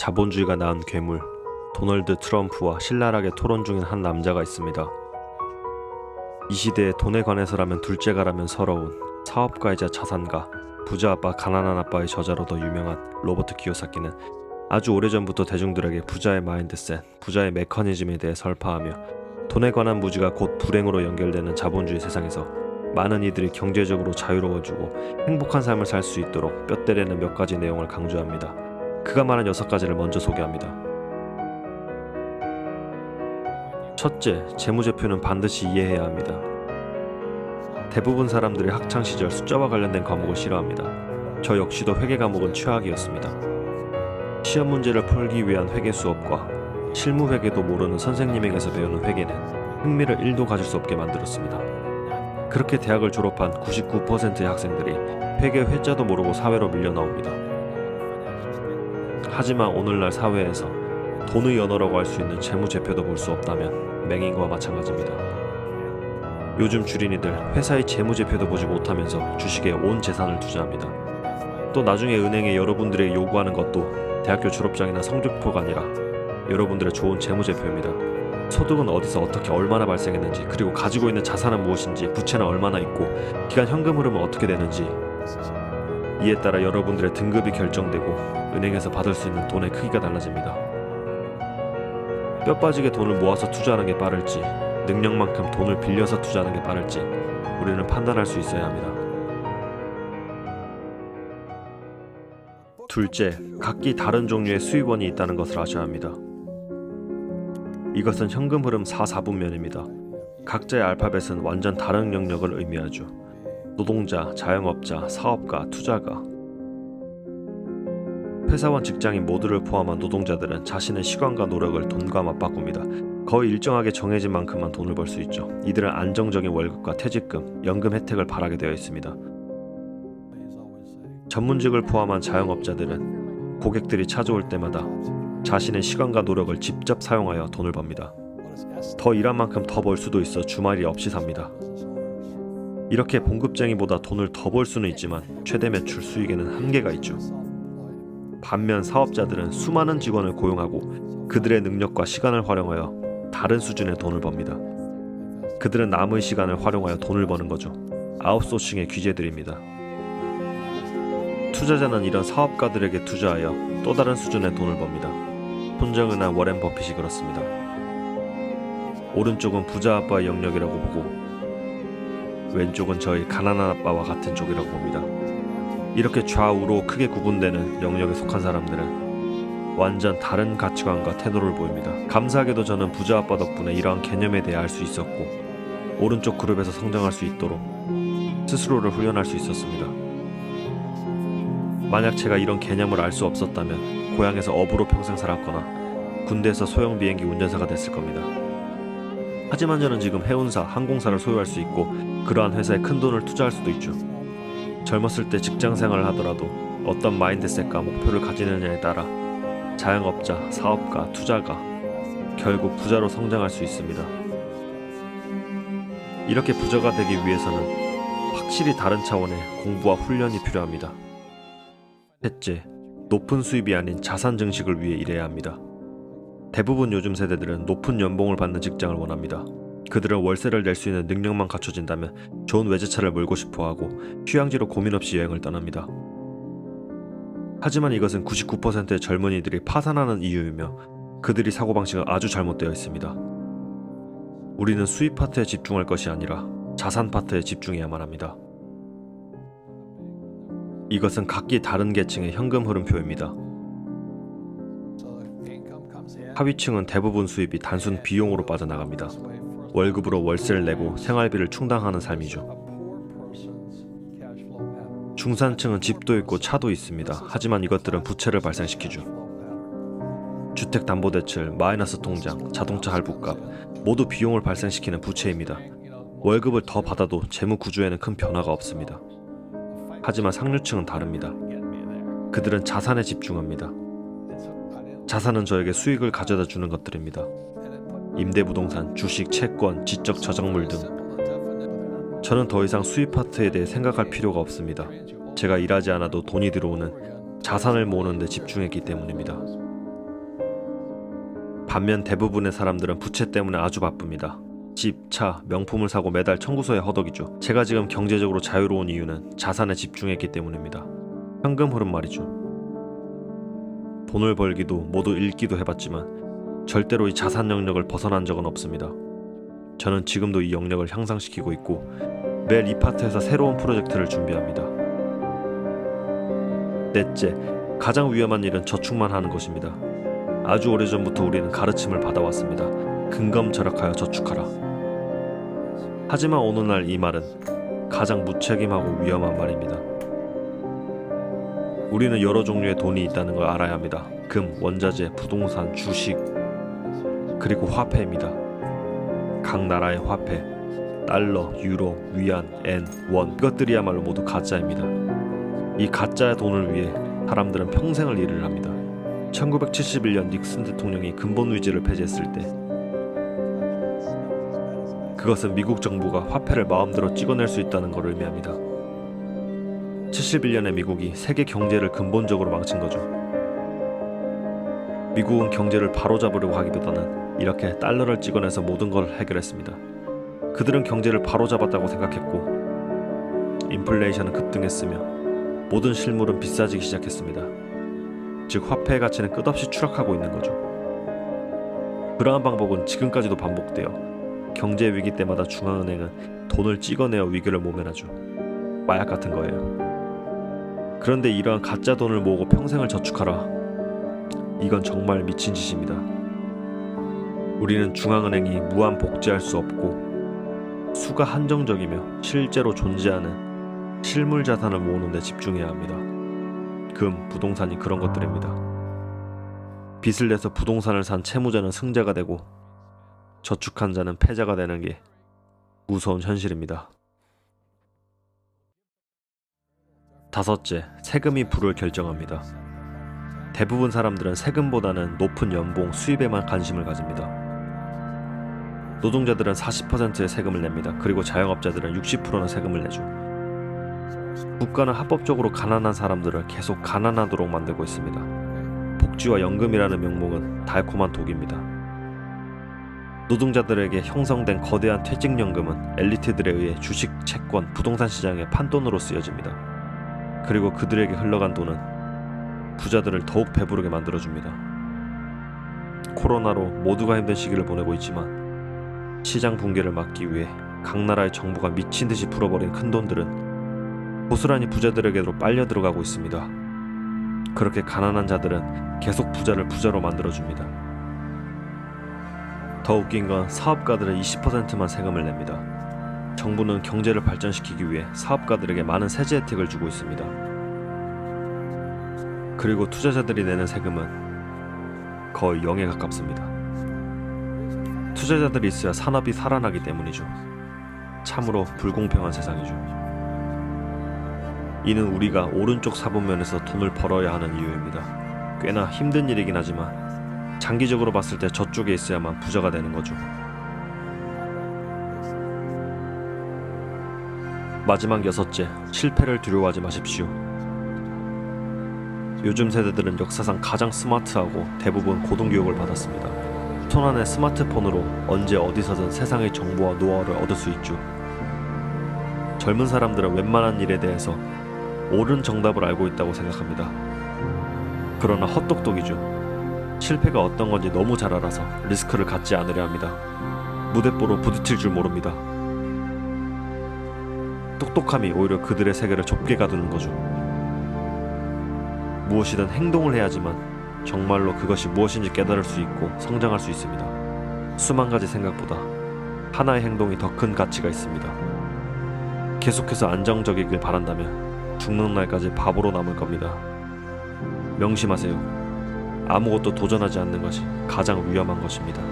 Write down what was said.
자본주의가 낳은 괴물, 도널드 트럼프와 신랄하게 토론 중인 한 남자가 있습니다. 이 시대에 돈에 관해서라면 둘째가라면 서러운 사업가이자 자산가, 부자 아빠 가난한 아빠의 저자로 더 유명한 로버트 키요사키는 아주 오래전부터 대중들에게 부자의 마인드셋, 부자의 메커니즘에 대해 설파하며 돈에 관한 무지가 곧 불행으로 연결되는 자본주의 세상에서 많은 이들이 경제적으로 자유로워지고 행복한 삶을 살 수 있도록 뼈때리는 몇 가지 내용을 강조합니다. 그가 말한 6가지를 먼저 소개합니다. 첫째, 재무제표는 반드시 이해해야 합니다. 대부분 사람들이 학창시절 숫자와 관련된 과목을 싫어합니다. 저 역시도 회계 과목은 최악이었습니다. 시험 문제를 풀기 위한 회계 수업과 실무 회계도 모르는 선생님에게서 배우는 회계는 흥미를 1도 가질 수 없게 만들었습니다. 그렇게 대학을 졸업한 99%의 학생들이 회계 회자도 모르고 사회로 밀려 나옵니다. 하지만 오늘날 사회에서 돈의 언어라고 할 수 있는 재무제표도 볼 수 없다면 맹인과 마찬가지입니다. 요즘 주린이들 회사의 재무제표도 보지 못하면서 주식에 온 재산을 투자합니다. 또 나중에 은행에 여러분들에게 요구하는 것도 대학교 졸업장이나 성적표가 아니라 여러분들의 좋은 재무제표입니다. 소득은 어디서 어떻게 얼마나 발생했는지, 그리고 가지고 있는 자산은 무엇인지, 부채는 얼마나 있고 기간 현금 흐름은 어떻게 되는지, 이에 따라 여러분들의 등급이 결정되고 은행에서 받을 수 있는 돈의 크기가 달라집니다. 뼈 빠지게 돈을 모아서 투자하는 게 빠를지, 능력만큼 돈을 빌려서 투자하는 게 빠를지 우리는 판단할 수 있어야 합니다. 둘째, 각기 다른 종류의 수입원이 있다는 것을 아셔야 합니다. 이것은 현금 흐름 4사분면입니다. 각자의 알파벳은 완전 다른 영역을 의미하죠. 노동자, 자영업자, 사업가, 투자가. 회사원, 직장인 모두를 포함한 노동자들은 자신의 시간과 노력을 돈과 맞바꿉니다. 거의 일정하게 정해진 만큼만 돈을 벌 수 있죠. 이들은 안정적인 월급과 퇴직금, 연금 혜택을 바라게 되어 있습니다. 전문직을 포함한 자영업자들은 고객들이 찾아올 때마다 자신의 시간과 노력을 직접 사용하여 돈을 법니다. 더 일한 만큼 더 벌 수도 있어 주말이 없이 삽니다. 이렇게 봉급쟁이보다 돈을 더 벌 수는 있지만 최대 매출 수익에는 한계가 있죠. 반면 사업자들은 수많은 직원을 고용하고 그들의 능력과 시간을 활용하여 다른 수준의 돈을 법니다. 그들은 남의 시간을 활용하여 돈을 버는 거죠. 아웃소싱의 귀재들입니다. 투자자는 이런 사업가들에게 투자하여 또 다른 수준의 돈을 법니다. 혼정은한 워렌 버핏이 그렇습니다. 오른쪽은 부자 아빠의 영역이라고 보고 왼쪽은 저희 가난한 아빠와 같은 쪽이라고 봅니다. 이렇게 좌우로 크게 구분되는 영역에 속한 사람들은 완전 다른 가치관과 태도를 보입니다. 감사하게도 저는 부자 아빠 덕분에 이러한 개념에 대해 알 수 있었고 오른쪽 그룹에서 성장할 수 있도록 스스로를 훈련할 수 있었습니다. 만약 제가 이런 개념을 알 수 없었다면 고향에서 어부로 평생 살았거나 군대에서 소형 비행기 운전사가 됐을 겁니다. 하지만 저는 지금 해운사, 항공사를 소유할 수 있고 그러한 회사에 큰 돈을 투자할 수도 있죠. 젊었을 때 직장 생활을 하더라도 어떤 마인드셋과 목표를 가지느냐에 따라 자영업자, 사업가, 투자가 결국 부자로 성장할 수 있습니다. 이렇게 부자가 되기 위해서는 확실히 다른 차원의 공부와 훈련이 필요합니다. 셋째, 높은 수입이 아닌 자산 증식을 위해 일해야 합니다. 대부분 요즘 세대들은 높은 연봉을 받는 직장을 원합니다. 그들은 월세를 낼 수 있는 능력만 갖춰진다면 좋은 외제차를 몰고 싶어하고 휴양지로 고민 없이 여행을 떠납니다. 하지만 이것은 99%의 젊은이들이 파산하는 이유이며 그들이 사고방식은 아주 잘못되어 있습니다. 우리는 수입 파트에 집중할 것이 아니라 자산 파트에 집중해야만 합니다. 이것은 각기 다른 계층의 현금 흐름표입니다. 하위층은 대부분 수입이 단순 비용으로 빠져나갑니다. 월급으로 월세를 내고 생활비를 충당하는 삶이죠. 중산층은 집도 있고 차도 있습니다. 하지만 이것들은 부채를 발생시키죠. 주택담보대출, 마이너스 통장, 자동차 할부값 모두 비용을 발생시키는 부채입니다. 월급을 더 받아도 재무 구조에는 큰 변화가 없습니다. 하지만 상류층은 다릅니다. 그들은 자산에 집중합니다. 자산은 저에게 수익을 가져다 주는 것들입니다. 임대부동산, 주식, 채권, 지적 저작물 등. 저는 더 이상 수입 파트에 대해 생각할 필요가 없습니다. 제가 일하지 않아도 돈이 들어오는 자산을 모으는 데 집중했기 때문입니다. 반면 대부분의 사람들은 부채 때문에 아주 바쁩니다. 집, 차, 명품을 사고 매달 청구서에 허덕이죠. 제가 지금 경제적으로 자유로운 이유는 자산에 집중했기 때문입니다. 현금 흐름 말이죠. 돈을 벌기도 모두 잃기도 해봤지만 절대로 이 자산 영역을 벗어난 적은 없습니다. 저는 지금도 이 영역을 향상시키고 있고 매일 이 파트에서 새로운 프로젝트를 준비합니다. 넷째, 가장 위험한 일은 저축만 하는 것입니다. 아주 오래전부터 우리는 가르침을 받아왔습니다. 근검절약하여 저축하라. 하지만 오늘날 이 말은 가장 무책임하고 위험한 말입니다. 우리는 여러 종류의 돈이 있다는 걸 알아야 합니다. 금, 원자재, 부동산, 주식, 그리고 화폐입니다. 각 나라의 화폐, 달러, 유로, 위안, 엔, 원, 이것들이야말로 모두 가짜입니다. 이 가짜의 돈을 위해 사람들은 평생을 일을 합니다. 1971년 닉슨 대통령이 근본 위제를 폐지했을 때 그것은 미국 정부가 화폐를 마음대로 찍어낼 수 있다는 것을 의미합니다. 71년에 미국이 세계 경제를 근본적으로 망친 거죠. 미국은 경제를 바로잡으려고 하기보다는 이렇게 달러를 찍어내서 모든 걸 해결했습니다. 그들은 경제를 바로잡았다고 생각했고 인플레이션은 급등했으며 모든 실물은 비싸지기 시작했습니다. 즉 화폐의 가치는 끝없이 추락하고 있는 거죠. 그러한 방법은 지금까지도 반복되어 경제 위기 때마다 중앙은행은 돈을 찍어내어 위기를 모면하죠. 마약 같은 거예요. 그런데 이러한 가짜 돈을 모으고 평생을 저축하라. 이건 정말 미친 짓입니다. 우리는 중앙은행이 무한 복제할 수 없고 수가 한정적이며 실제로 존재하는 실물 자산을 모으는 데 집중해야 합니다. 금, 부동산이 그런 것들입니다. 빚을 내서 부동산을 산 채무자는 승자가 되고 저축한 자는 패자가 되는 게 무서운 현실입니다. 다섯째, 세금이 부를 결정합니다. 대부분 사람들은 세금보다는 높은 연봉, 수입에만 관심을 가집니다. 노동자들은 40%의 세금을 냅니다. 그리고 자영업자들은 60%는 세금을 내죠. 국가는 합법적으로 가난한 사람들을 계속 가난하도록 만들고 있습니다. 복지와 연금이라는 명목은 달콤한 독입니다. 노동자들에게 형성된 거대한 퇴직연금은 엘리트들에 의해 주식, 채권, 부동산 시장의 판돈으로 쓰여집니다. 그리고 그들에게 흘러간 돈은 부자들을 더욱 배부르게 만들어줍니다. 코로나로 모두가 힘든 시기를 보내고 있지만 시장 붕괴를 막기 위해 각 나라의 정부가 미친 듯이 풀어버린 큰돈들은 고스란히 부자들에게로 빨려 들어가고 있습니다. 그렇게 가난한 자들은 계속 부자를 부자로 만들어줍니다. 더 웃긴 건 사업가들은 20%만 세금을 냅니다. 정부는 경제를 발전시키기 위해 사업가들에게 많은 세제 혜택을 주고 있습니다. 그리고 투자자들이 내는 세금은 거의 0에 가깝습니다. 투자자들이 있어야 산업이 살아나기 때문이죠. 참으로 불공평한 세상이죠. 이는 우리가 오른쪽 사분면에서 돈을 벌어야 하는 이유입니다. 꽤나 힘든 일이긴 하지만 장기적으로 봤을 때 저쪽에 있어야만 부자가 되는 거죠. 마지막 여섯째, 실패를 두려워하지 마십시오. 요즘 세대들은 역사상 가장 스마트하고 대부분 고등교육을 받았습니다. 손 안의 스마트폰으로 언제 어디서든 세상의 정보와 노하우를 얻을 수 있죠. 젊은 사람들은 웬만한 일에 대해서 옳은 정답을 알고 있다고 생각합니다. 그러나 헛똑똑이죠. 실패가 어떤 건지 너무 잘 알아서 리스크를 갖지 않으려 합니다. 무대뽀로 부딪힐 줄 모릅니다. 똑똑함이 오히려 그들의 세계를 좁게 가두는 거죠. 무엇이든 행동을 해야지만 정말로 그것이 무엇인지 깨달을 수 있고 성장할 수 있습니다. 수만 가지 생각보다 하나의 행동이 더 큰 가치가 있습니다. 계속해서 안정적이길 바란다면 죽는 날까지 바보로 남을 겁니다. 명심하세요. 아무것도 도전하지 않는 것이 가장 위험한 것입니다.